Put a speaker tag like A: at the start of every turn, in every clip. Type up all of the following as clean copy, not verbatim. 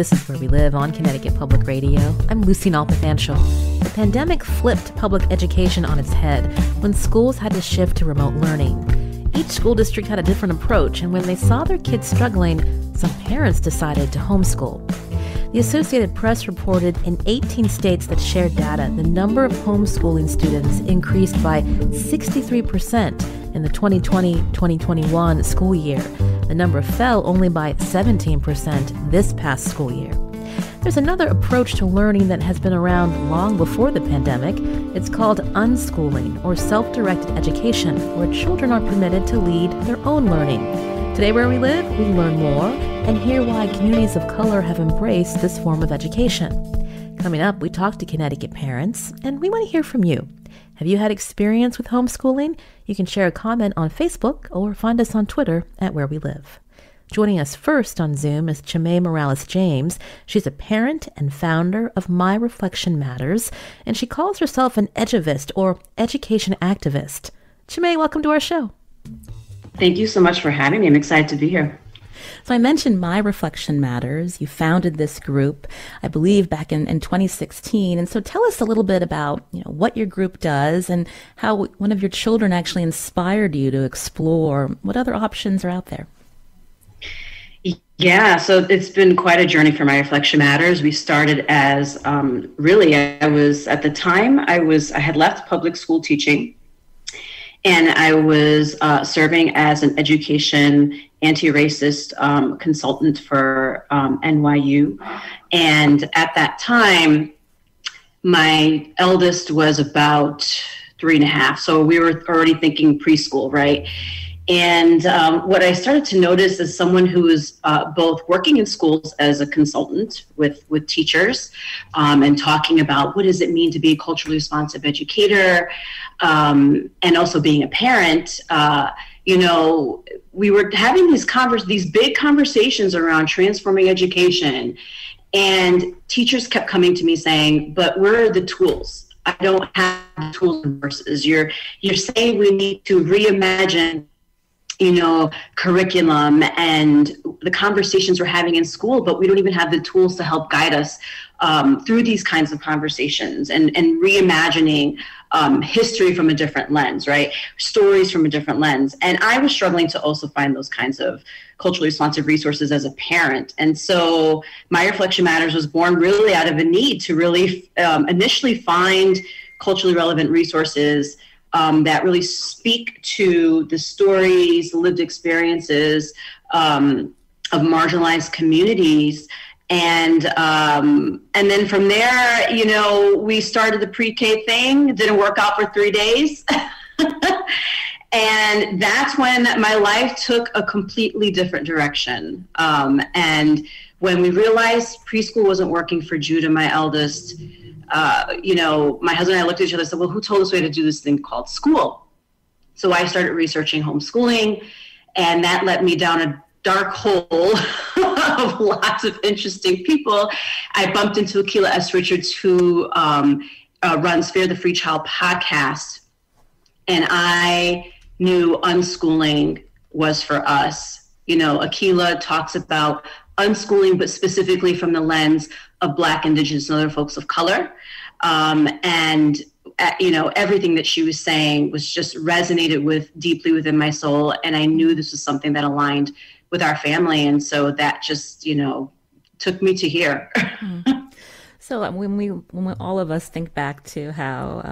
A: This is Where We Live on Connecticut Public Radio. I'm Lucy Nalpathanchel. The pandemic flipped public education on its head when schools had to shift to remote learning. Each school district had a different approach, and when they saw their kids struggling, some parents decided to homeschool. The Associated Press reported in 18 states that shared data, the number of homeschooling students increased by 63% in the 2020-2021 school year. The number fell only by 17% this past school year. There's another approach to learning that has been around long before the pandemic. It's called unschooling, or self-directed education, where children are permitted to lead their own learning. Today, Where We Live, we learn more and hear why communities of color have embraced this form of education. Coming up, we talk to Connecticut parents, and we want to hear from you. Have you had experience with homeschooling? You can share a comment on Facebook or find us on Twitter at Where We Live. Joining us first on Zoom is Chimay Morales-James. She's a parent and founder of My Reflection Matters, and she calls herself an eduvist, or education activist. Chimay, welcome to our show.
B: Thank you so much for having me. I'm excited to be here.
A: So I mentioned My Reflection Matters. You founded this group, I believe, back in 2016. And so tell us a little bit about what your group does and how one of your children actually inspired you to explore what other options are out there.
B: Yeah, so it's been quite a journey for My Reflection Matters. We started as I had left public school teaching, and I was serving as an education anti-racist consultant for NYU. And at that time, my eldest was about 3.5. So we were already thinking preschool, right? And what I started to notice is someone who was both working in schools as a consultant with teachers and talking about what does it mean to be a culturally responsive educator, and also being a parent. We were having these big conversations around transforming education, and teachers kept coming to me saying, "But where are the tools? I don't have the tools and resources. You're saying we need to reimagine curriculum and the conversations we're having in school, but we don't even have the tools to help guide us through these kinds of conversations and reimagining history from a different lens, right? Stories from a different lens." And I was struggling to also find those kinds of culturally responsive resources as a parent. And so My Reflection Matters was born really out of a need to really initially find culturally relevant resources that really speak to the stories, lived experiences of marginalized communities. And then from there, we started the pre-K thing. It didn't work out for 3 days. And that's when my life took a completely different direction. And when we realized preschool wasn't working for Judah, my eldest, my husband and I looked at each other and said, well, who told us we had to do this thing called school? So I started researching homeschooling, and that led me down a dark hole of lots of interesting people. I bumped into Akila S. Richards, who runs Fear the Free Child podcast, and I knew unschooling was for us. Akila talks about unschooling, but specifically from the lens of Black, Indigenous, and other folks of color. Everything that she was saying was just resonated deeply within my soul. And I knew this was something that aligned with our family. And so that just, took me to here.
A: So when all of us think back to how,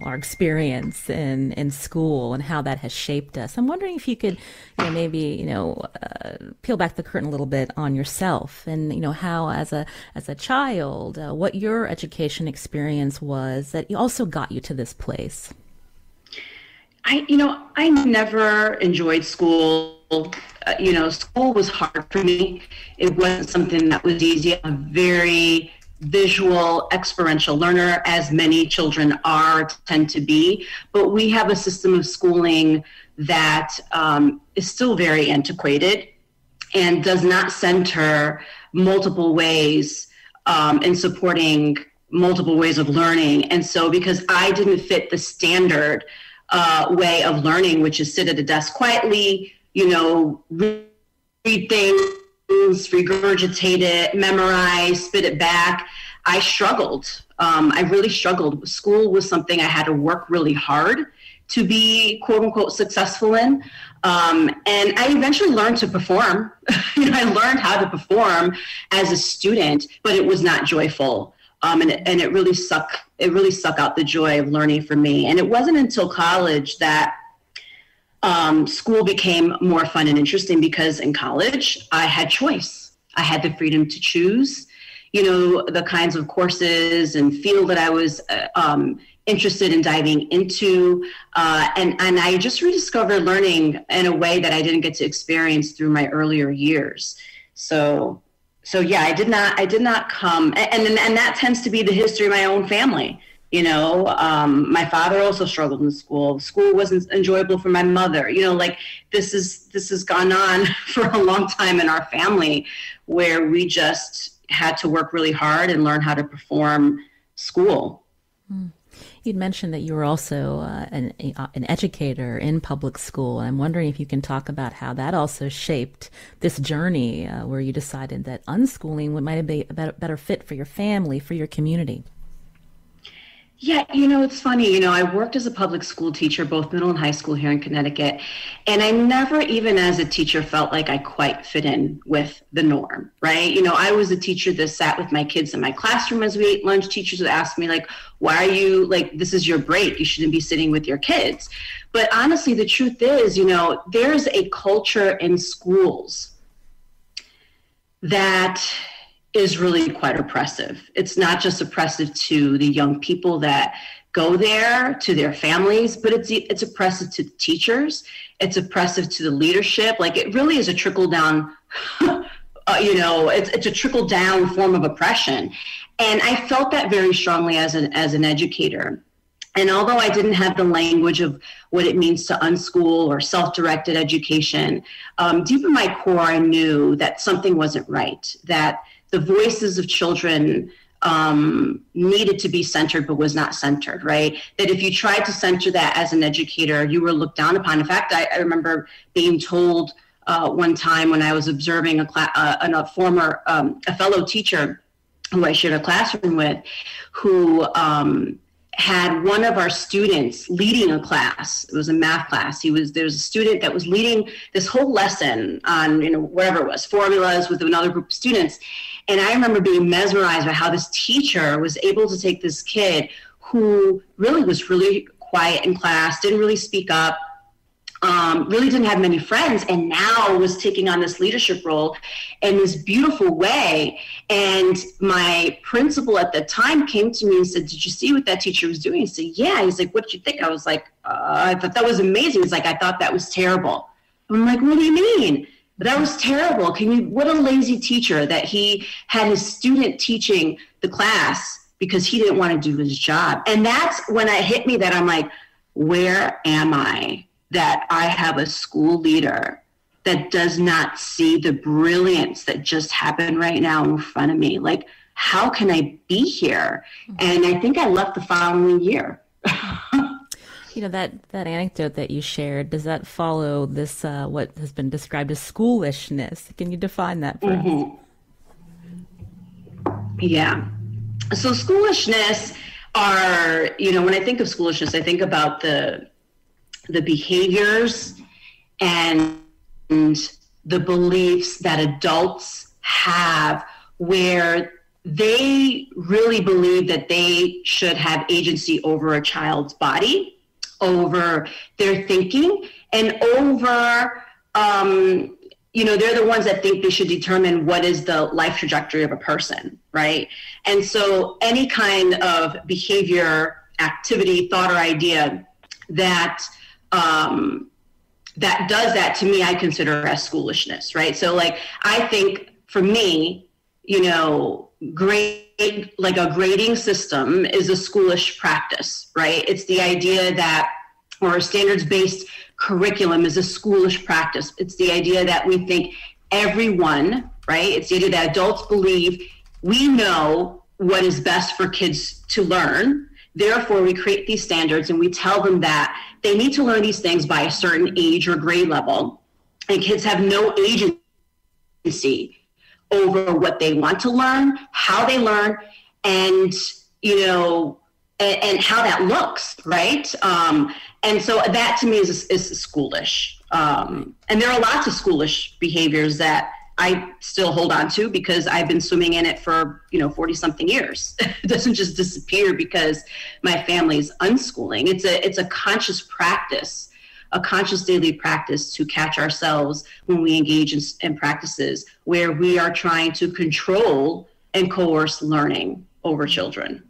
A: our experience in school and how that has shaped us, I'm wondering if you could, peel back the curtain a little bit on yourself and, how as a child, what your education experience was that also got you to this place.
B: I never enjoyed school. School was hard for me. It wasn't something that was easy. I'm a very visual, experiential learner, as many children tend to be. But we have a system of schooling that is still very antiquated and does not center multiple ways in supporting multiple ways of learning. And so because I didn't fit the standard way of learning, which is sit at a desk quietly, read things, regurgitate it, memorize, spit it back. I struggled. I really struggled. School was something I had to work really hard to be quote unquote successful in. And I eventually learned to perform. I learned how to perform as a student, but it was not joyful. And it really sucked out the joy of learning for me. And it wasn't until college that school became more fun and interesting, because in college I had choice. I had the freedom to choose, the kinds of courses and field that I was interested in diving into. And I just rediscovered learning in a way that I didn't get to experience through my earlier years. So yeah, I did not come, and that tends to be the history of my own family. My father also struggled in school. School wasn't enjoyable for my mother. This has gone on for a long time in our family, where we just had to work really hard and learn how to perform school.
A: You'd mentioned that you were also an educator in public school. I'm wondering if you can talk about how that also shaped this journey where you decided that unschooling might be a better fit for your family, for your community.
B: Yeah, it's funny, I worked as a public school teacher, both middle and high school here in Connecticut, and I never, even as a teacher, felt like I quite fit in with the norm, right? I was a teacher that sat with my kids in my classroom as we ate lunch. Teachers would ask me, why are you, this is your break, you shouldn't be sitting with your kids. But honestly, the truth is, there's a culture in schools that is really quite oppressive. It's not just oppressive to the young people that go there, to their families, but it's oppressive to the teachers. It's oppressive to the leadership. It really is a trickle down, it's a trickle down form of oppression. And I felt that very strongly as an educator. And although I didn't have the language of what it means to unschool or self-directed education, deep in my core, I knew that something wasn't right, that the voices of children needed to be centered, but was not centered, right? That if you tried to center that as an educator, you were looked down upon. In fact, I remember being told one time when I was observing a fellow teacher who I shared a classroom with, who had one of our students leading a class. It was a math class. There was a student that was leading this whole lesson on, whatever it was, formulas with another group of students. And I remember being mesmerized by how this teacher was able to take this kid who really was really quiet in class, didn't really speak up, really didn't have many friends, and now was taking on this leadership role in this beautiful way. And my principal at the time came to me and said, "Did you see what that teacher was doing?" I said, "Yeah." He's like, "What did you think?" I was like, "I thought that was amazing." He's like, "I thought that was terrible." I'm like, "What do you mean?" "But that was terrible. What a lazy teacher that he had his student teaching the class because he didn't want to do his job." And that's when it hit me that I'm like, where am I? That I have a school leader that does not see the brilliance that just happened right now in front of me. How can I be here? And I think I left the following year.
A: That anecdote that you shared, does that follow this, what has been described as schoolishness? Can you define that for us?
B: Yeah. So schoolishness are, when I think of schoolishness, I think about the behaviors and the beliefs that adults have, where they really believe that they should have agency over a child's body, over their thinking, and over, they're the ones that think they should determine what is the life trajectory of a person, right? And so any kind of behavior, activity, thought, or idea that does that, to me, I consider as schoolishness, right? So I think for me, a grading system is a schoolish practice, right? It's the idea that, or a standards-based curriculum is a schoolish practice. It's the idea that we think everyone, right? It's the idea that adults believe we know what is best for kids to learn. Therefore, we create these standards and we tell them that they need to learn these things by a certain age or grade level. And kids have no agency over what they want to learn, how they learn, and, you know, and how that looks, right? And so that to me is schoolish. And there are lots of schoolish behaviors that I still hold on to because I've been swimming in it for, 40 something years. It doesn't just disappear because my family's unschooling. It's a conscious practice, a conscious daily practice to catch ourselves when we engage in practices where we are trying to control and coerce learning over children.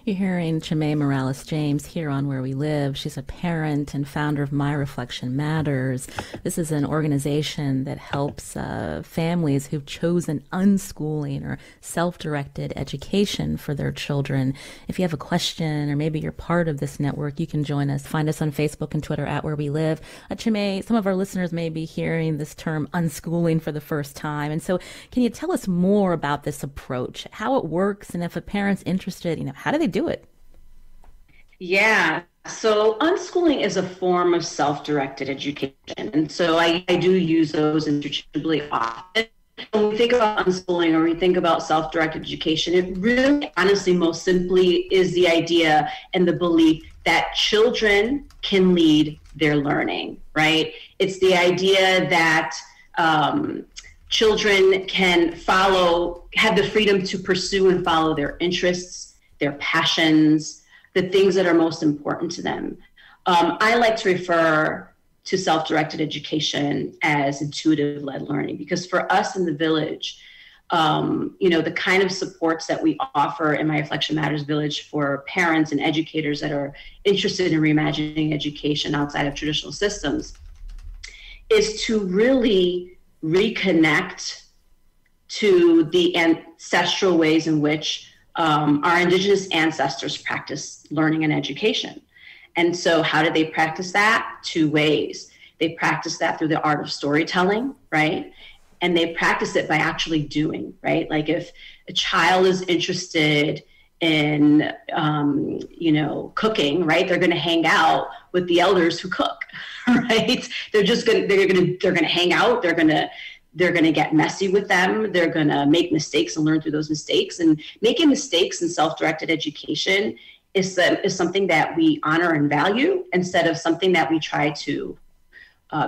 A: You're hearing Chimay Morales-James here on Where We Live. She's a parent and founder of My Reflection Matters. This is an organization that helps families who've chosen unschooling or self-directed education for their children. If you have a question or maybe you're part of this network, you can join us. Find us on Facebook and Twitter at Where We Live. Chimay, some of our listeners may be hearing this term unschooling for the first time. And so can you tell us more about this approach, how it works, and if a parent's interested, how do they do it?
B: Yeah, so unschooling is a form of self-directed education. And so I do use those interchangeably often. When we think about unschooling or we think about self-directed education, it really honestly most simply is the idea and the belief that children can lead their learning, right? It's the idea that children can have the freedom to pursue and follow their interests, their passions, the things that are most important to them. I like to refer to self-directed education as intuitive-led learning because for us in the village, the kind of supports that we offer in My Reflection Matters Village for parents and educators that are interested in reimagining education outside of traditional systems is to really reconnect to the ancestral ways in which our Indigenous ancestors practiced learning and education. And so how did they practice that? Two ways. They practiced that through the art of storytelling, right? And they practice it by actually doing, right? Like if a child is interested in, cooking, right? They're going to hang out with the elders who cook, right? They're going to hang out. They're going to get messy with them. They're going to make mistakes and learn through those mistakes. And making mistakes in self-directed education is something that we honor and value instead of something that we try to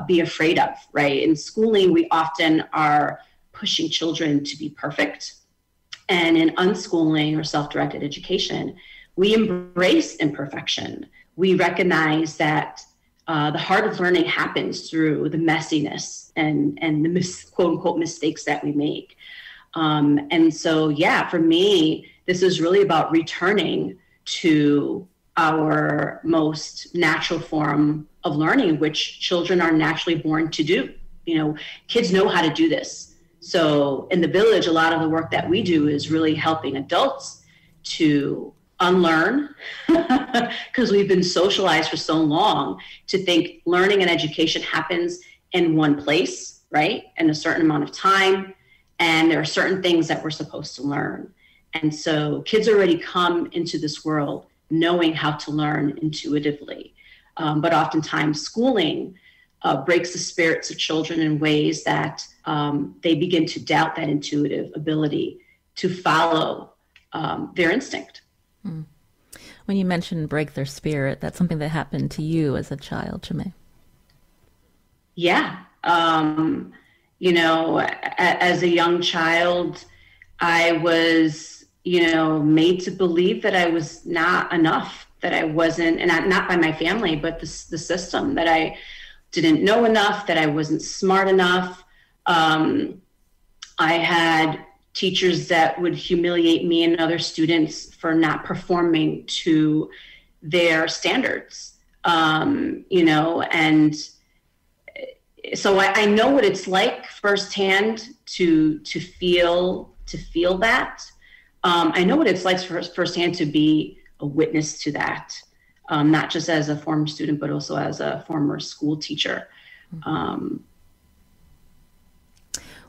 B: be afraid of, right? In schooling, we often are pushing children to be perfect. And in unschooling or self-directed education, we embrace imperfection. We recognize that the heart of learning happens through the messiness and the quote unquote mistakes that we make. And so, yeah, for me, this is really about returning to our most natural form of learning, which children are naturally born to do. Kids know how to do this. So in the village, a lot of the work that we do is really helping adults to unlearn because we've been socialized for so long to think learning and education happens in one place, right? In a certain amount of time. And there are certain things that we're supposed to learn. And so kids already come into this world knowing how to learn intuitively. But oftentimes schooling breaks the spirits of children in ways that they begin to doubt that intuitive ability to follow their instinct.
A: Hmm. When you mentioned break their spirit, that's something that happened to you as a child, Chimay.
B: Yeah. As a young child, I was, made to believe that I was not enough, that I wasn't, and not by my family, but the system, that I didn't know enough, that I wasn't smart enough. I had teachers that would humiliate me and other students for not performing to their standards, and so I know what it's like firsthand to feel that. I know what it's like firsthand to be a witness to that, not just as a former student, but also as a former school teacher.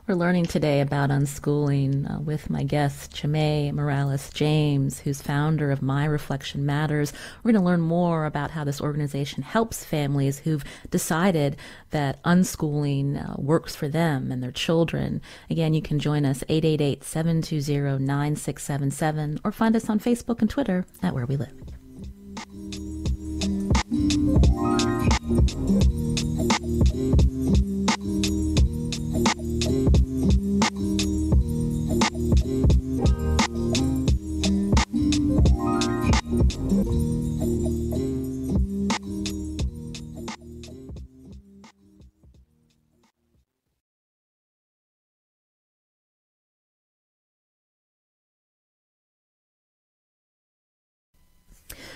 A: We're learning today about unschooling with my guest, Chimay Morales James, who's founder of My Reflection Matters. We're going to learn more about how this organization helps families who've decided that unschooling works for them and their children. Again, you can join us 888-720-9677 or find us on Facebook and Twitter at Where We Live.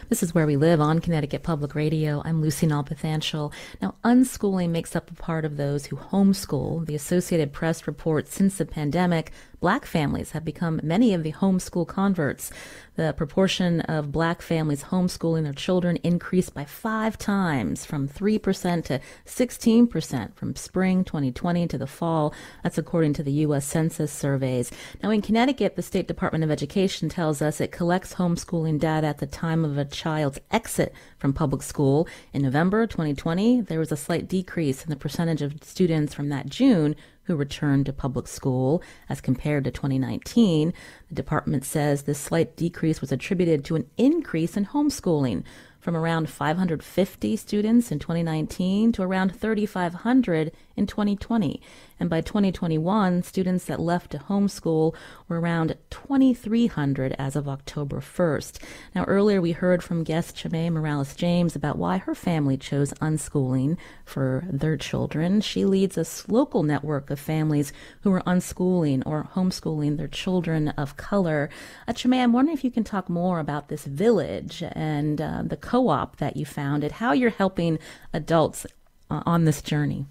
A: This is Where We Live on Connecticut Public Radio. I'm Lucy Nalpathanchel. Now, unschooling makes up a part of those who homeschool. The Associated Press reports since the pandemic, Black families have become many of the homeschool converts. The proportion of Black families homeschooling their children increased by 5 times, from 3% to 16% from spring 2020 to the fall. That's according to the U.S. Census surveys. Now, in Connecticut, the State Department of Education tells us it collects homeschooling data at the time of a child's exit from public school. In November 2020, there was a slight decrease in the percentage of students from that June who returned to public school as compared to 2019. The department says this slight decrease was attributed to an increase in homeschooling from around 550 students in 2019 to around 3,500 in 2020. And by 2021, students that left to homeschool were around 2,300 as of October 1st. Now, earlier we heard from guest Chimay Morales James about why her family chose unschooling for their children. She leads a local network of families who are unschooling or homeschooling their children of color. Chimay, I'm wondering if you can talk more about this village and the co-op that you founded, how you're helping adults on this journey.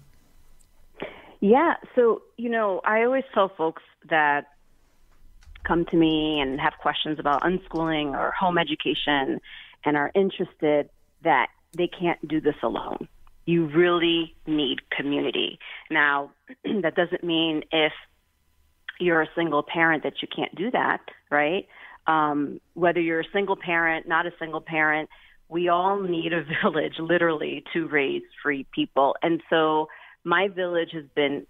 C: Yeah. So, I always tell folks that come to me and have questions about unschooling or home education and are interested that they can't do this alone. You really need community. Now, that doesn't mean if you're a single parent that you can't do that, right? Whether you're a single parent, not a single parent, we all need a village, literally, to raise free people. And so my village has been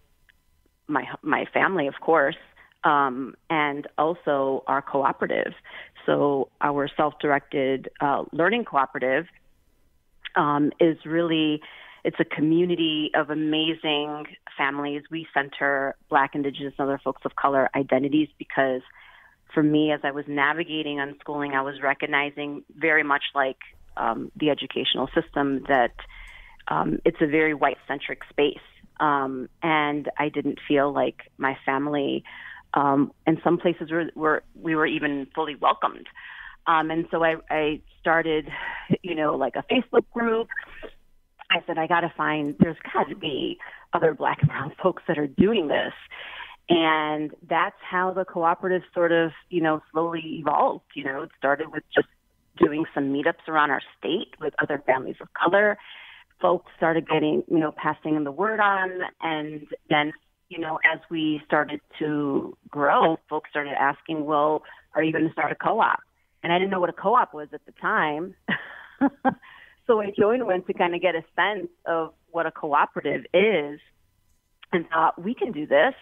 C: my family, of course, and also our cooperative. So our self-directed learning cooperative is really, it's a community of amazing families. We center Black, Indigenous, and other folks of color identities because for me, as I was navigating unschooling, I was recognizing very much like the educational system that it's a very white-centric space. And I didn't feel like my family, in some places we were even fully welcomed. And so I started, like a Facebook group. I said, there's got to be other Black and brown folks that are doing this. And that's how the cooperative sort of, slowly evolved. It started with just doing some meetups around our state with other families of color. Folks started getting, passing the word on. And then, as we started to grow, folks started asking, well, are you going to start a co-op? And I didn't know what a co-op was at the time. So I joined one to kind of get a sense of what a cooperative is and thought, we can do this.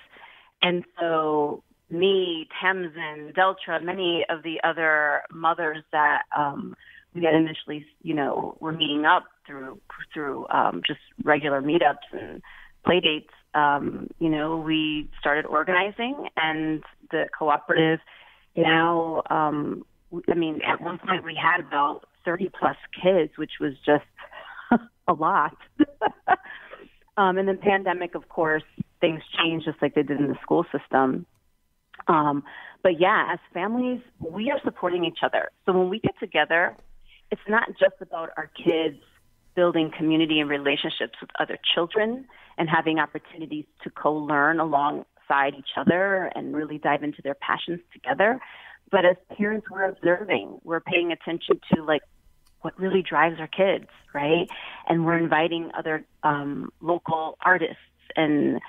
C: And so me, Tamsin, Deltra, many of the other mothers that we had initially, were meeting up through just regular meetups and play dates, we started organizing, and the cooperative now, at one point we had about 30 plus kids, which was just a lot. And then pandemic, of course, things changed just like they did in the school system. But yeah, as families, we are supporting each other. So when we get together, it's not just about our kids building community and relationships with other children and having opportunities to co-learn alongside each other and really dive into their passions together. But as parents, we're observing, we're paying attention to like what really drives our kids, right? And we're inviting other local artists and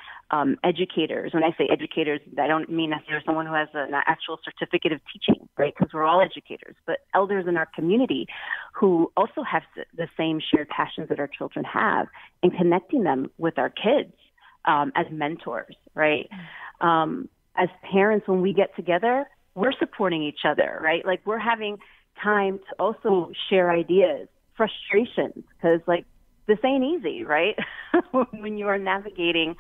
C: educators. When I say educators, I don't mean necessarily someone who has an actual certificate of teaching, right? Because we're all educators, but elders in our community who also have the same shared passions that our children have, and connecting them with our kids as mentors, right? As parents, when we get together, we're supporting each other, right? Like, we're having time to also share ideas, frustrations, because like this ain't easy, right? When you are navigating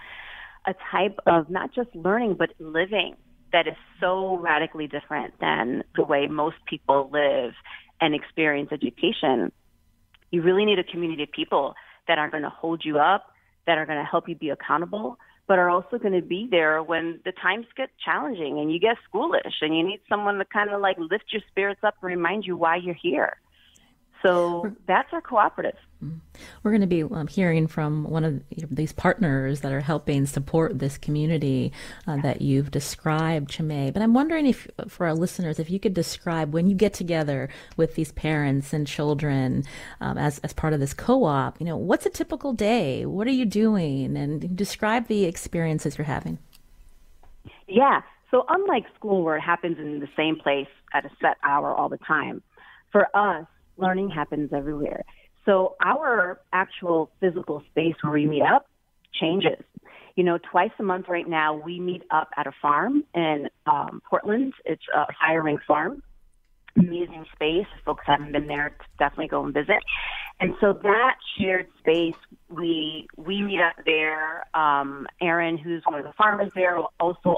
C: a type of not just learning, but living that is so radically different than the way most people live and experience education, you really need a community of people that are going to hold you up, that are going to help you be accountable, but are also going to be there when the times get challenging and you get schoolish and you need someone to kind of like lift your spirits up and remind you why you're here. So that's our cooperative.
A: We're going to be hearing from one of these partners that are helping support this community that you've described, Chimay. But I'm wondering if, for our listeners, if you could describe when you get together with these parents and children as part of this co-op, what's a typical day? What are you doing? And describe the experiences you're having.
C: Yeah. So unlike school, where it happens in the same place at a set hour all the time, for us, learning happens everywhere. So our actual physical space where we meet up changes. Twice a month right now, we meet up at a farm in Portland. It's a hiring farm. Amazing space. If folks haven't been there, definitely go and visit. And so that shared space, we meet up there. Aaron, who's one of the farmers there, will also,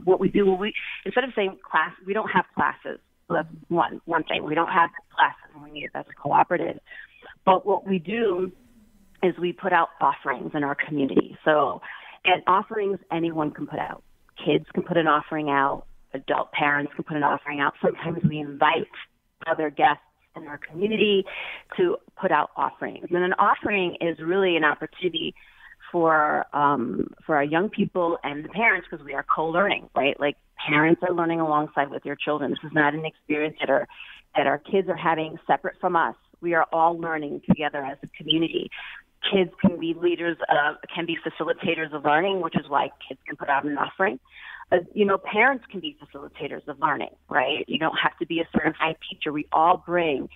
C: what we do, instead of saying class, we don't have classes. So that's one thing. We don't have classes when we meet as a cooperative. But what we do is we put out offerings in our community. So, and offerings anyone can put out. Kids can put an offering out. Adult parents can put an offering out. Sometimes we invite other guests in our community to put out offerings. And an offering is really an opportunity for our young people and the parents, because we are co-learning, right? Like, parents are learning alongside with your children. This is not an experience that our kids are having separate from us. We are all learning together as a community. Kids can be leaders, can be facilitators of learning, which is why kids can put out an offering. Parents can be facilitators of learning, right? You don't have to be a certified teacher. We all bring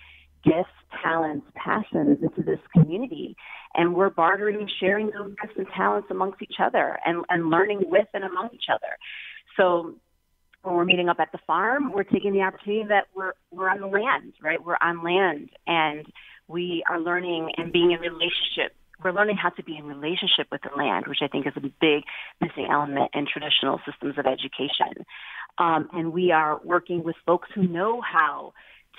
C: gifts, talents, passions into this community, and we're bartering and sharing those gifts and talents amongst each other and learning with and among each other. So when we're meeting up at the farm, we're taking the opportunity that we're on the land, right? We're on land, and we are learning and being in relationship. We're learning how to be in relationship with the land, which I think is a big missing element in traditional systems of education. And we are working with folks who know how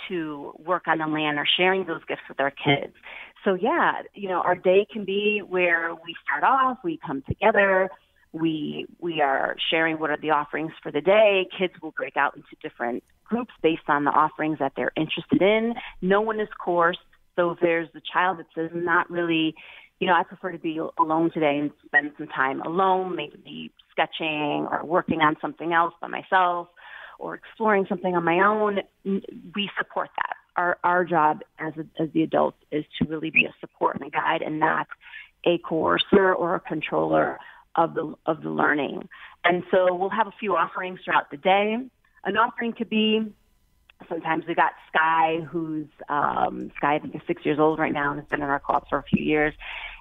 C: to work on the land or sharing those gifts with our kids. So yeah, our day can be where we start off, we come together, we are sharing what are the offerings for the day. Kids will break out into different groups based on the offerings that they're interested in. No one is coerced. So if there's a child that says, not really, I prefer to be alone today and spend some time alone, maybe sketching or working on something else by myself or exploring something on my own, we support that. Our job as the adults is to really be a support and a guide, and not a coercer or a controller of the learning. And so we'll have a few offerings throughout the day. An offering could be, sometimes we got Sky, who's Sky, I think, is 6 years old right now and has been in our co-op for a few years.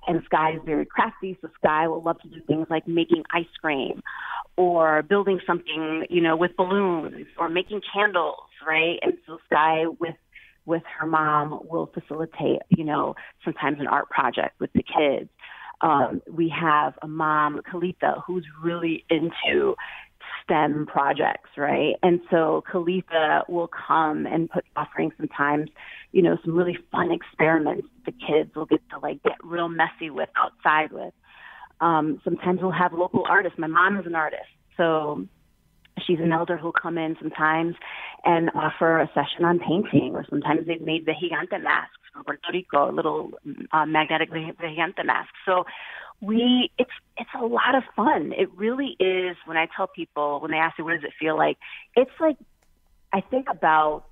C: And Sky is very crafty, so Sky will love to do things like making ice cream or building something, with balloons or making candles, right? And so Sky with her mom will facilitate, sometimes an art project with the kids. We have a mom, Kalitha, who's really into STEM projects, right? And so Kalitha will come and put offerings sometimes, some really fun experiments the kids will get to get real messy with, outside with. Sometimes we'll have local artists. My mom is an artist, so she's an elder who'll come in sometimes and offer a session on painting, or sometimes they've made the gigante masks from Puerto Rico, little magnetic gigante masks. So it's a lot of fun. It really is. When I tell people, when they ask me, what does it feel like? It's like, I think about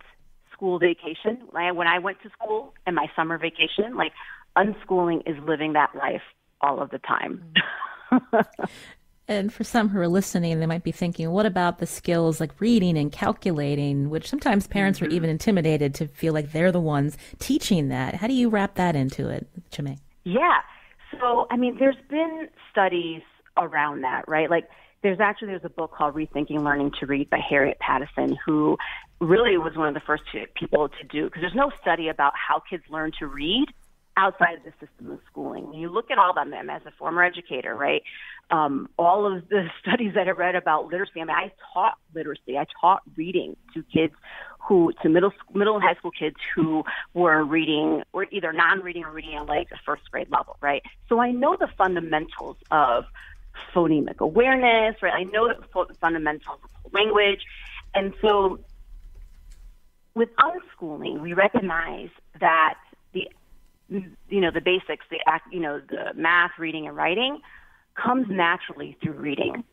C: school vacation. When I went to school and my summer vacation, unschooling is living that life all of the time.
A: And for some who are listening, they might be thinking, what about the skills like reading and calculating, which sometimes parents are even intimidated to feel like they're the ones teaching that. How do you wrap that into it, Chimay?
C: Yeah. So, I mean, there's been studies around that, right? Like, there's a book called Rethinking Learning to Read by Harriet Pattison, who really was one of the first people to do, because there's no study about how kids learn to read outside of the system of schooling. When you look at all of them, as a former educator, right, all of the studies that I read about literacy, I mean, I taught literacy. I taught reading to kids to middle and high school kids who were either non-reading or reading at like the first grade level, right? So I know the fundamentals of phonemic awareness, right? I know the fundamentals of language. And so with unschooling, we recognize that the basics, the math, reading, and writing comes naturally through reading.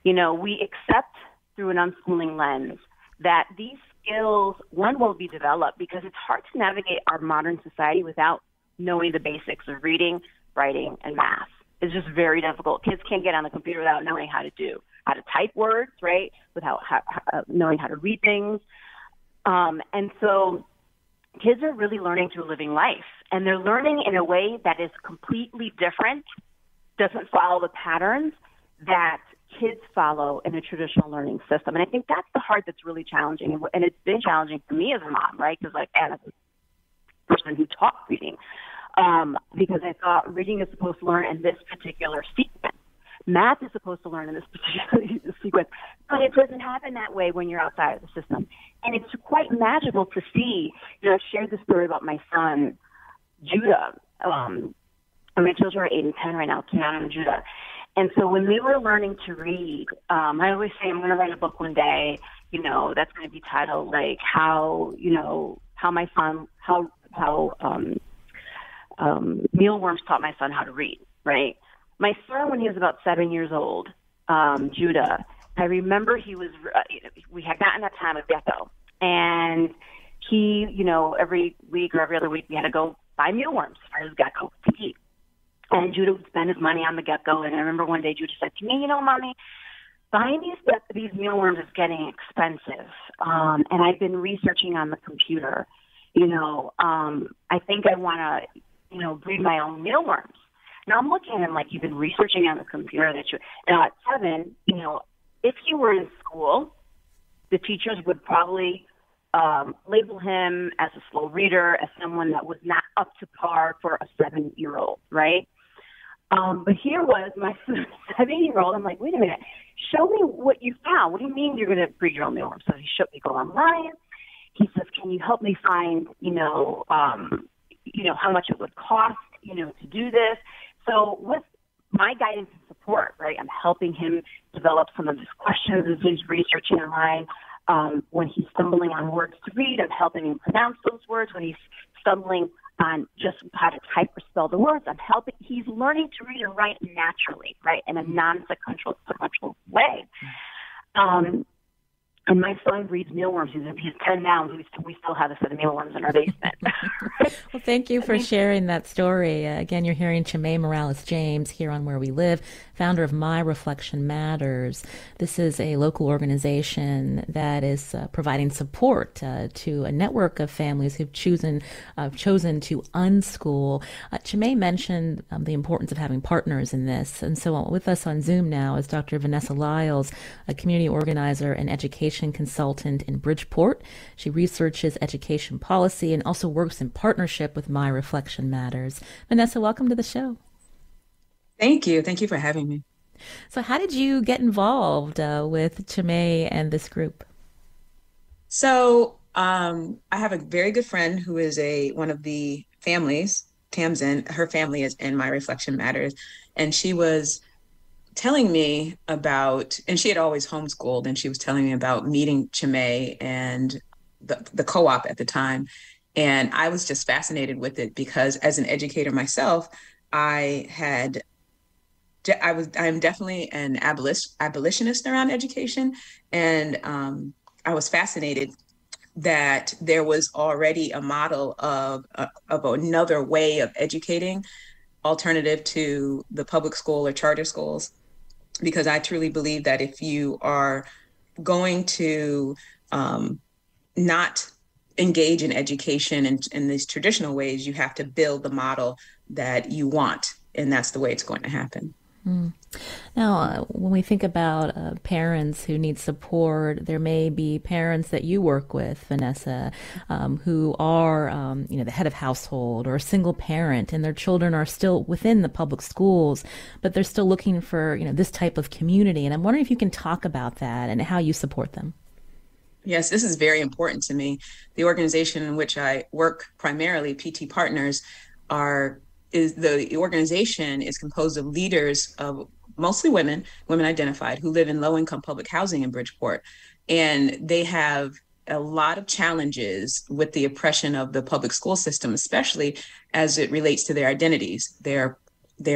C: We accept through an unschooling lens that these skills, one, will be developed because it's hard to navigate our modern society without knowing the basics of reading, writing, and math. It's just very difficult. Kids can't get on the computer without knowing how to type words, right? Without knowing how to read things. And so kids are really learning through living life, and they're learning in a way that is completely different, doesn't follow the patterns that kids follow in a traditional learning system. And I think that's the part that's really challenging. And it's been challenging for me as a mom, right? Because and as a person who taught reading, because I thought reading is supposed to learn in this particular sequence. Math is supposed to learn in this particular sequence, but it doesn't happen that way when you're outside of the system. And it's quite magical to see. I've shared this story about my son, Judah. My children are 8 and 10 right now, Keanu and Judah. And so when we were learning to read, I always say I'm going to write a book one day, that's going to be titled like how mealworms taught my son how to read, right? My son, when he was about 7 years old, Judah, I remember we had gotten that time of gecko, and he, every week or every other week we had to go buy mealworms for his gecko to eat. And Judah would spend his money on the gecko. And I remember one day Judah said to me, Mommy, buying these mealworms is getting expensive. And I've been researching on the computer. I think I want to, breed my own mealworms. Now I'm looking at him like, you've been researching on the computer now at 7, if you were in school, the teachers would probably label him as a slow reader, as someone that was not up to par for a 7-year-old, right? But here was my 7-year-old. I'm like, wait a minute, show me what you found. What do you mean you're going to breed your own mealworm? So he showed me go online. He says, can you help me find, how much it would cost, to do this? So with my guidance and support, right, I'm helping him develop some of his questions as he's researching online. When he's stumbling on words to read, I'm helping him pronounce those words. When he's stumbling on just how to type or spell the words, he's learning to read and write naturally, right, in a non-sequential way. And my son reads mealworms. He's 10 now, and we still have a set of mealworms in our basement.
A: Well, thank you for sharing that story. Again, you're hearing Chimay Morales-James here on Where We Live, founder of My Reflection Matters. This is a local organization that is providing support to a network of families who've chosen to unschool. Chimay mentioned the importance of having partners in this. And so with us on Zoom now is Dr. Vanessa Liles, a community organizer and education consultant in Bridgeport. She researches education policy and also works in partnership with My Reflection Matters. Vanessa, welcome to the show.
D: Thank you. Thank you for having me.
A: So how did you get involved with Chimay and this group?
D: So I have a very good friend who is one of the families, Tamsin. Her family is in My Reflection Matters. And she was telling me about, and she had always homeschooled, and she was telling me about meeting Chimay and the co-op at the time. And I was just fascinated with it because as an educator myself, I'm definitely an abolitionist around education. And I was fascinated that there was already a model of another way of educating, alternative to the public school or charter schools. because I truly believe that if you are going to not engage in education in these traditional ways, you have to build the model that you want, and that's the way it's going to happen.
A: Now, when we think about parents who need support, there may be parents that you work with, Vanessa, who are, the head of household or a single parent, and their children are still within the public schools, but they're still looking for, this type of community. And I'm wondering if you can talk about that and how you support them.
D: Yes, this is very important to me. The organization in which I work primarily, PT Partners, the organization is composed of leaders of mostly women identified, who live in low-income public housing in Bridgeport. And they have a lot of challenges with the oppression of the public school system, especially as it relates to their identities. They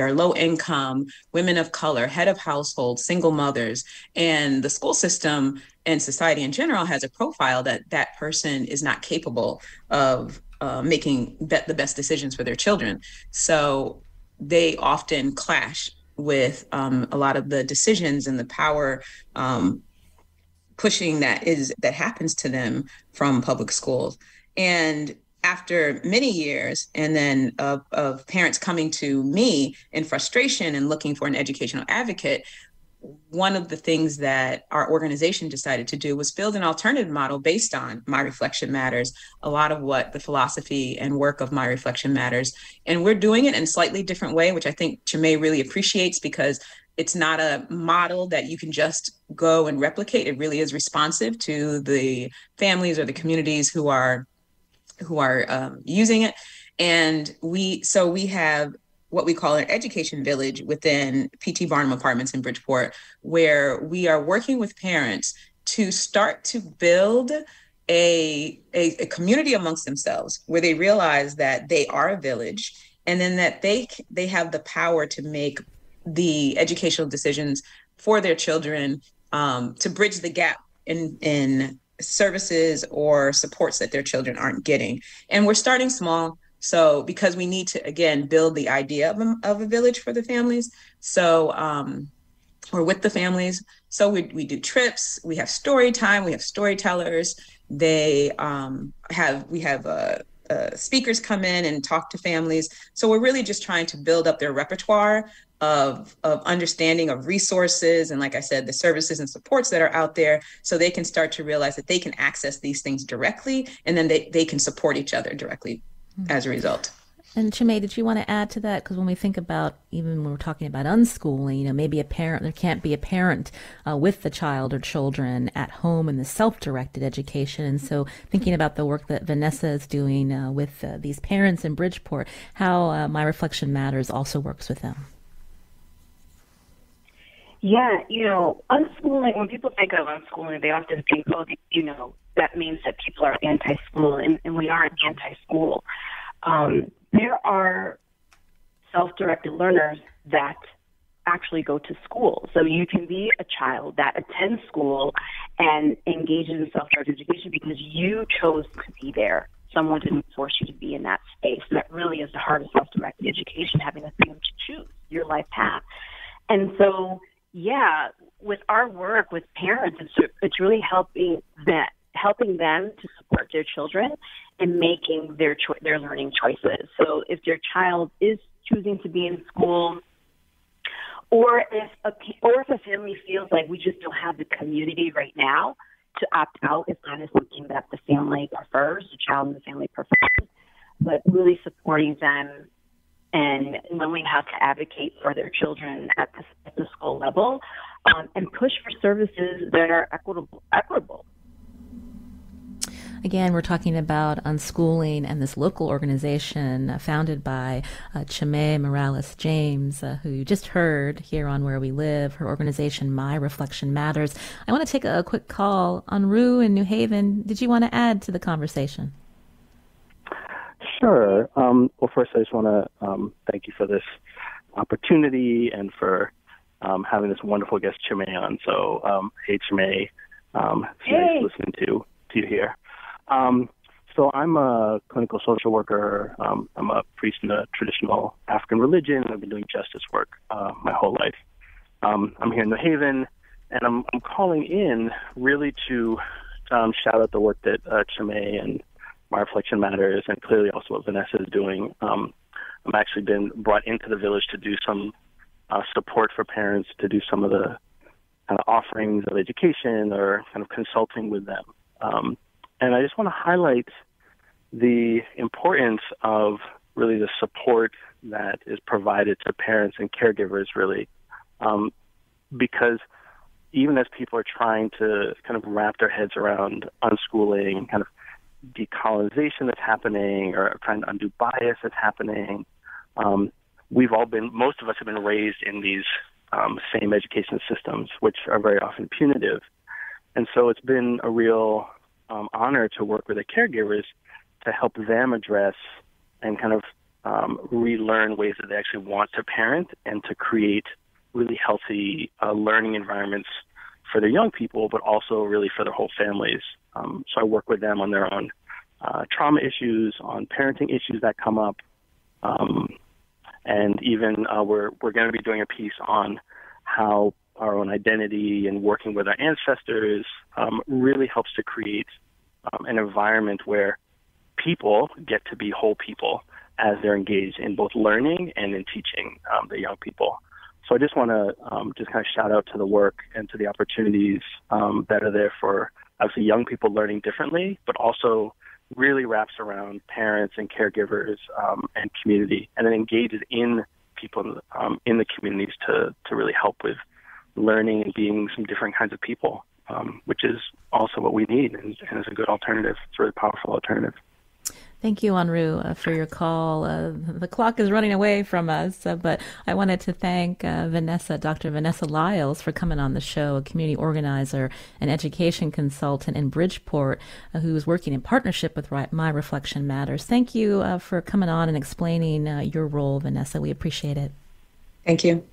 D: are low income, women of color, head of household, single mothers, and the school system and society in general has a profile that person is not capable of making the best decisions for their children. So they often clash with a lot of the decisions and the power pushing that happens to them from public schools. And after many years, and then of parents coming to me in frustration and looking for an educational advocate, one of the things that our organization decided to do was build an alternative model based on My Reflection Matters, a lot of what the philosophy and work of My Reflection Matters. And we're doing it in a slightly different way, which I think Chimay really appreciates, because it's not a model that you can just go and replicate. It really is responsive to the families or the communities who are using it. And we have what we call an education village within PT Barnum Apartments in Bridgeport, where we are working with parents to start to build a community amongst themselves, where they realize that they are a village, and then that they have the power to make the educational decisions for their children, to bridge the gap in services or supports that their children aren't getting. And we're starting small. So because we need to, again, build the idea of a village for the families. So, or with the families. So we do trips, we have story time, we have storytellers. We have speakers come in and talk to families. So we're really just trying to build up their repertoire of understanding of resources and, like I said, the services and supports that are out there, so they can start to realize that they can access these things directly, and then they can support each other directly as a result.
A: And Chimay, did you want to add to that? Because when we think about, even when we're talking about unschooling, maybe there can't be a parent with the child or children at home in the self-directed education. And so thinking about the work that Vanessa is doing with these parents in Bridgeport, how My Reflection Matters also works with them.
C: Yeah, unschooling, when people think of unschooling, they often think, that means that people are anti-school, and we aren't anti-school. There are self-directed learners that actually go to school. So you can be a child that attends school and engages in self-directed education because you chose to be there. Someone didn't force you to be in that space. That really is the heart of self-directed education, having the freedom to choose your life path. And so, yeah, with our work with parents, it's really helping them to support their children in making their learning choices. So if their child is choosing to be in school, or if a family feels like we just don't have the community right now to opt out, if that is something that the family prefers, the child and the family prefers, but really supporting them and knowing how to advocate for their children at the school level, and push for services that are equitable.
A: Again, we're talking about unschooling and this local organization founded by Chimay Morales James, who you just heard here on Where We Live, her organization, My Reflection Matters. I want to take a quick call. Anru in New Haven, did you want to add to the conversation?
E: Sure. Well, first, I just want to thank you for this opportunity and for having this wonderful guest, Chimay, on. So, hey, Chimay. It's nice listening to you here. So I'm a clinical social worker. I'm a priest in a traditional African religion, and I've been doing justice work my whole life. I'm here in New Haven, and I'm calling in really to shout out the work that Chimay and My Reflection Matters, and clearly also what Vanessa is doing. I've actually been brought into the village to do some support for parents, to do some of the kind of offerings of education or kind of consulting with them. And I just want to highlight the importance of really the support that is provided to parents and caregivers, really, because even as people are trying to kind of wrap their heads around unschooling, kind of decolonization that's happening, or trying to undo bias that's happening, most of us have been raised in these same education systems, which are very often punitive. And so it's been a real honor to work with the caregivers to help them address and kind of relearn ways that they actually want to parent and to create really healthy learning environments for their young people, but also really for their whole families. So I work with them on their own trauma issues, on parenting issues that come up, and even we're going to be doing a piece on how our own identity and working with our ancestors really helps to create an environment where people get to be whole people as they're engaged in both learning and in teaching the young people. So I just want to just kind of shout out to the work and to the opportunities that are there for obviously young people learning differently, but also really wraps around parents and caregivers and community, and then engages in people in the communities to really help with learning and being some different kinds of people, which is also what we need and is a good alternative. It's a really powerful alternative.
A: Thank you, Anru, for your call. The clock is running away from us, but I wanted to thank Dr. Vanessa Liles, for coming on the show, a community organizer and education consultant in Bridgeport, who is working in partnership with My Reflection Matters. Thank you for coming on and explaining your role, Vanessa. We appreciate it.
D: Thank you.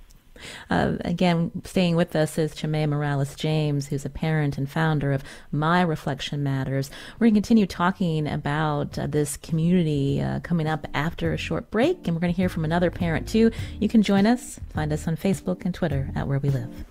A: Again, staying with us is Chimay Morales-James, who's a parent and founder of My Reflection Matters. We're going to continue talking about this community coming up after a short break, and we're going to hear from another parent too. You can join us. Find us on Facebook and Twitter at Where We Live.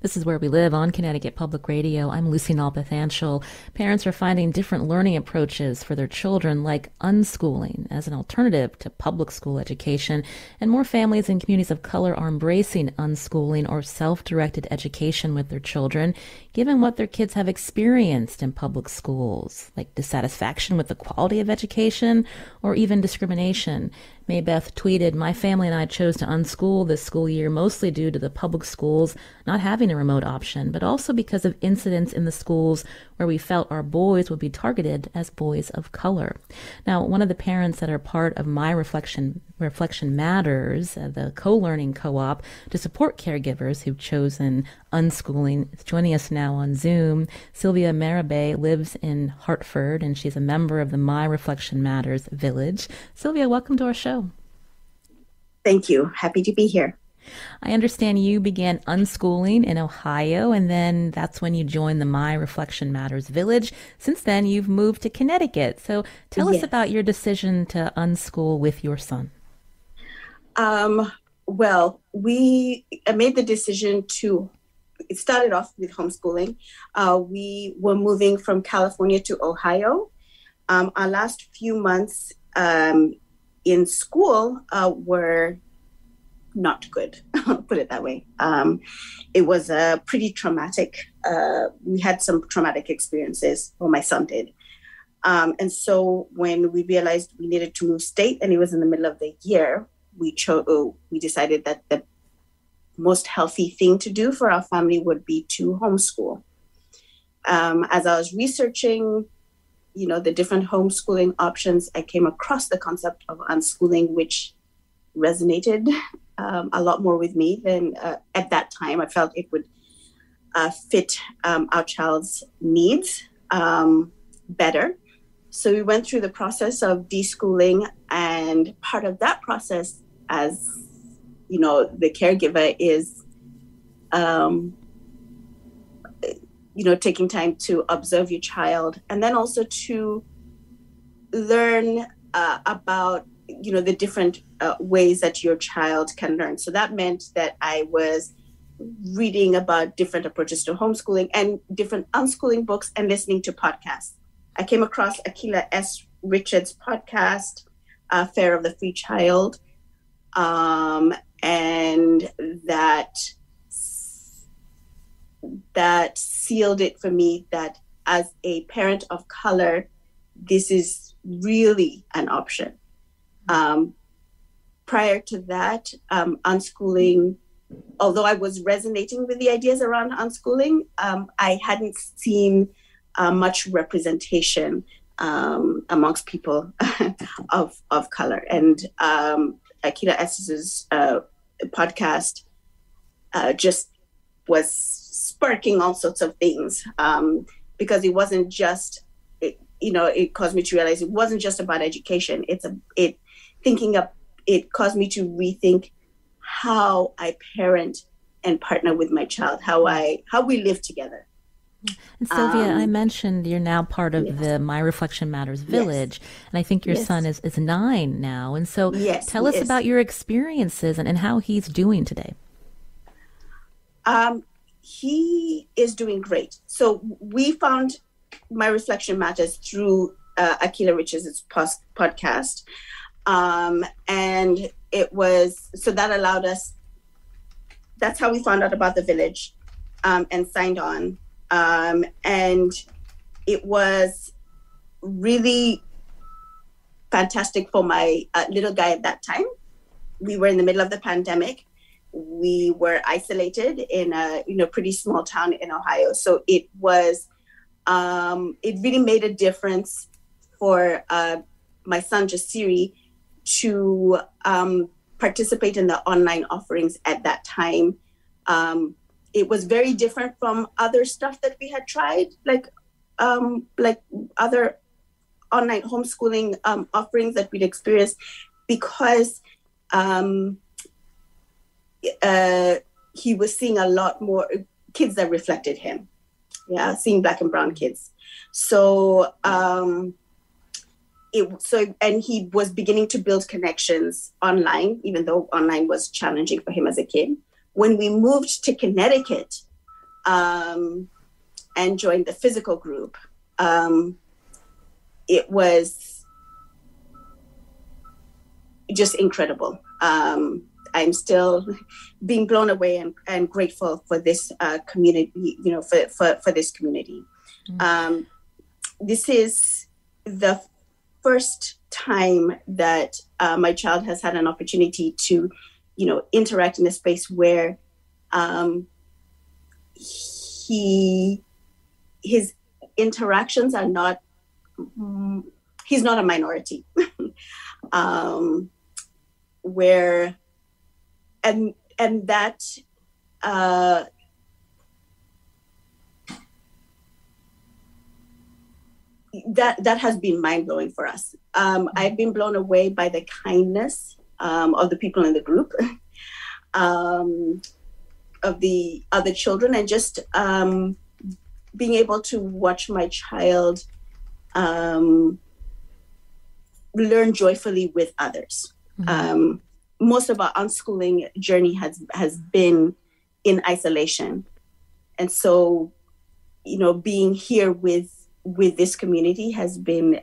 A: This is Where We Live on Connecticut Public Radio. I'm Lucy Nalpathanchel. Parents are finding different learning approaches for their children, like unschooling as an alternative to public school education, and more families and communities of color are embracing unschooling or self-directed education with their children, given what their kids have experienced in public schools, like dissatisfaction with the quality of education or even discrimination. Maybeth tweeted, "My family and I chose to unschool this school year mostly due to the public schools not having a remote option, but also because of incidents in the schools where we felt our boys would be targeted as boys of color." Now, one of the parents that are part of My Reflection Matters, the co-learning co-op to support caregivers who've chosen unschooling, is joining us now on Zoom. Sylvia Maribei lives in Hartford, and she's a member of the My Reflection Matters Village. Sylvia, welcome to our show.
F: Thank you. Happy to be here.
A: I understand you began unschooling in Ohio, and then that's when you joined the My Reflection Matters Village. Since then, you've moved to Connecticut. So tell us about your decision to unschool with your son.
F: Well, I made the decision it started off with homeschooling. We were moving from California to Ohio. Our last few months in school were not good, put it that way. It was pretty traumatic. We had some traumatic experiences, or my son did. And so when we realized we needed to move state, and it was in the middle of the year, we decided that the most healthy thing to do for our family would be to homeschool. As I was researching, the different homeschooling options, I came across the concept of unschooling, which resonated a lot more with me than at that time. I felt it would fit our child's needs better. So we went through the process of deschooling, and part of that process, as the caregiver is, taking time to observe your child, and then also to learn about, the different ways that your child can learn. So that meant that I was reading about different approaches to homeschooling and different unschooling books and listening to podcasts. I came across Akilah S. Richards' podcast, Fare of the Free Child, and that sealed it for me that as a parent of color, this is really an option. Prior to that, unschooling, although I was resonating with the ideas around unschooling, I hadn't seen much representation amongst people of color. And Akilah S's podcast just was sparking all sorts of things, because it wasn't just, it caused me to realize it wasn't just about education. It caused me to rethink how I parent and partner with my child, how we live together.
A: And Sylvia, I mentioned you're now part of the My Reflection Matters Village, and I think your son is 9 now. And so tell us about your experiences and how he's doing today.
F: He is doing great. So we found My Reflection Matters through Akilah Richards' podcast. And it was, so that allowed us, that's how we found out about the village, and signed on. And it was really fantastic for my little guy at that time. We were in the middle of the pandemic. We were isolated in a pretty small town in Ohio. So it was, it really made a difference for my son Jasiri to participate in the online offerings at that time. It was very different from other stuff that we had tried, like other online homeschooling offerings that we'd experienced, because he was seeing a lot more kids that reflected him. Yeah, seeing Black and brown kids. So and he was beginning to build connections online, even though online was challenging for him as a kid. When we moved to Connecticut and joined the physical group, it was just incredible. I'm still being blown away and grateful for this community, for this community. Mm-hmm. This is the first time that my child has had an opportunity to, interact in a space where his interactions are not, he's not a minority. Where, and that, that has been mind-blowing for us. I've been blown away by the kindness of the people in the group, of the other children, and just being able to watch my child learn joyfully with others. Mm-hmm. Most of our unschooling journey has been in isolation. And so, being here with this community has been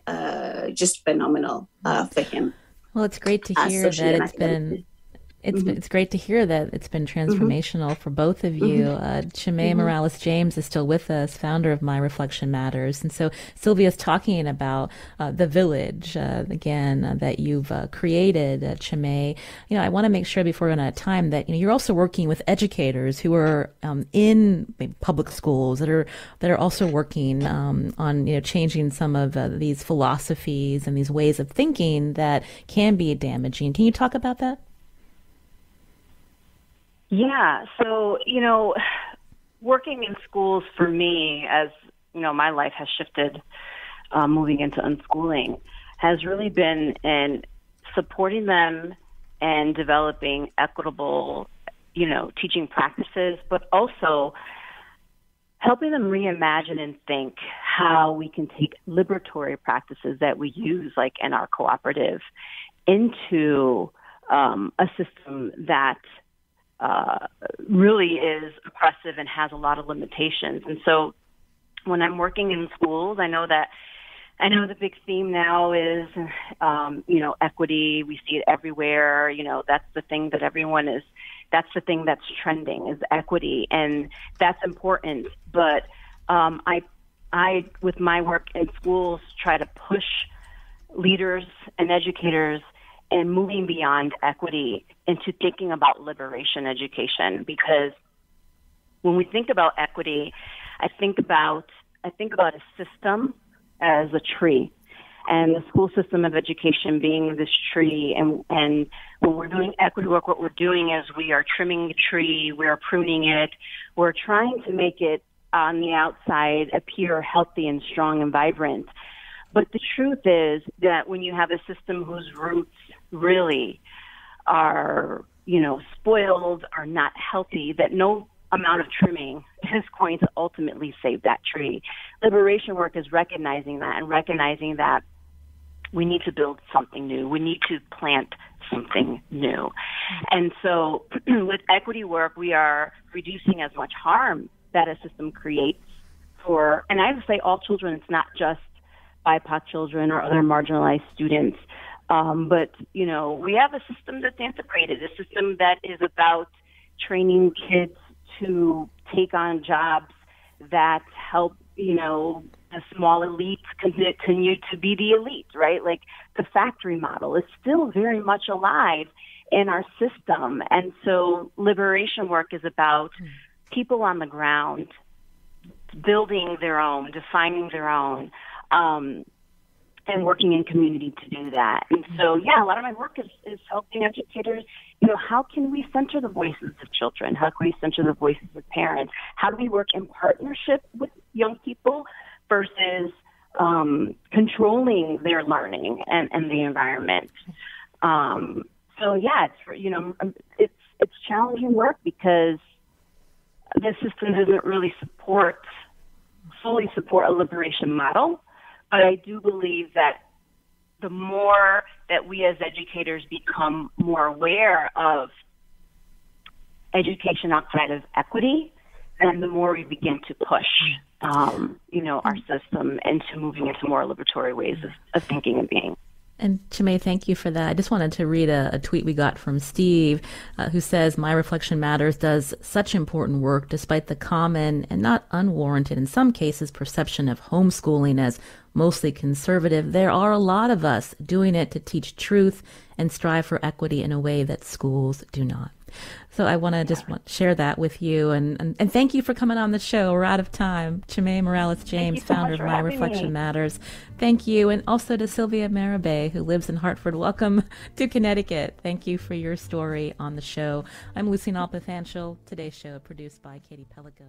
F: just phenomenal for him.
A: Well, it's great to hear that it's been. It's great to hear that it's been transformational for both of you. Chimay Morales James is still with us, founder of My Reflection Matters. And so Sylvia's talking about the village, again, that you've created, Chimay. I want to make sure before we run out of time that, you're also working with educators who are in public schools that are also working on, changing some of these philosophies and these ways of thinking that can be damaging. Can you talk about that?
C: Yeah. So, working in schools for me, as my life has shifted, moving into unschooling, has really been in supporting them and developing equitable, teaching practices, but also helping them reimagine and think how we can take liberatory practices that we use, like in our cooperative, into a system that really is oppressive and has a lot of limitations. And so when I'm working in schools, I know the big theme now is, equity. We see it everywhere. That's the thing that that's the thing that's trending is equity. And that's important. But I, with my work in schools, try to push leaders and educators and moving beyond equity into thinking about liberation education. Because when we think about equity, I think about a system as a tree, and the school system of education being this tree. And when we're doing equity work, what we're doing is we are trimming the tree, we're pruning it, we're trying to make it on the outside appear healthy and strong and vibrant. But the truth is that when you have a system whose roots really are, spoiled, are not healthy, that no amount of trimming is going to ultimately save that tree. Liberation work is recognizing that and recognizing that we need to build something new. We need to plant something new. And so with equity work, we are reducing as much harm that a system creates for, and I would say all children, it's not just BIPOC children or other marginalized students. But, we have a system that's integrated, a system that is about training kids to take on jobs that help, the small elites continue to be the elite, right? Like the factory model is still very much alive in our system. And so liberation work is about people on the ground building their own, defining their own, and working in community to do that. And so, a lot of my work is helping educators, how can we center the voices of children? How can we center the voices of parents? How do we work in partnership with young people versus controlling their learning and the environment? It's challenging work because the system doesn't really fully support a liberation model. But I do believe that the more that we as educators become more aware of education outside of equity, then the more we begin to push, our system into moving into more liberatory ways of thinking and being.
A: And Chimay, thank you for that. I just wanted to read a tweet we got from Steve, who says, "My Reflection Matters does such important work despite the common and not unwarranted, in some cases, perception of homeschooling as mostly conservative. There are a lot of us doing it to teach truth and strive for equity in a way that schools do not." So I want to share that with you. And thank you for coming on the show. We're out of time. Chimay Morales-James, founder of My Reflection Matters. Thank you. And also to Sylvia Maribei, who lives in Hartford. Welcome to Connecticut. Thank you for your story on the show. I'm Lucy Nalpathanchel. Today's show produced by Katie Pellico.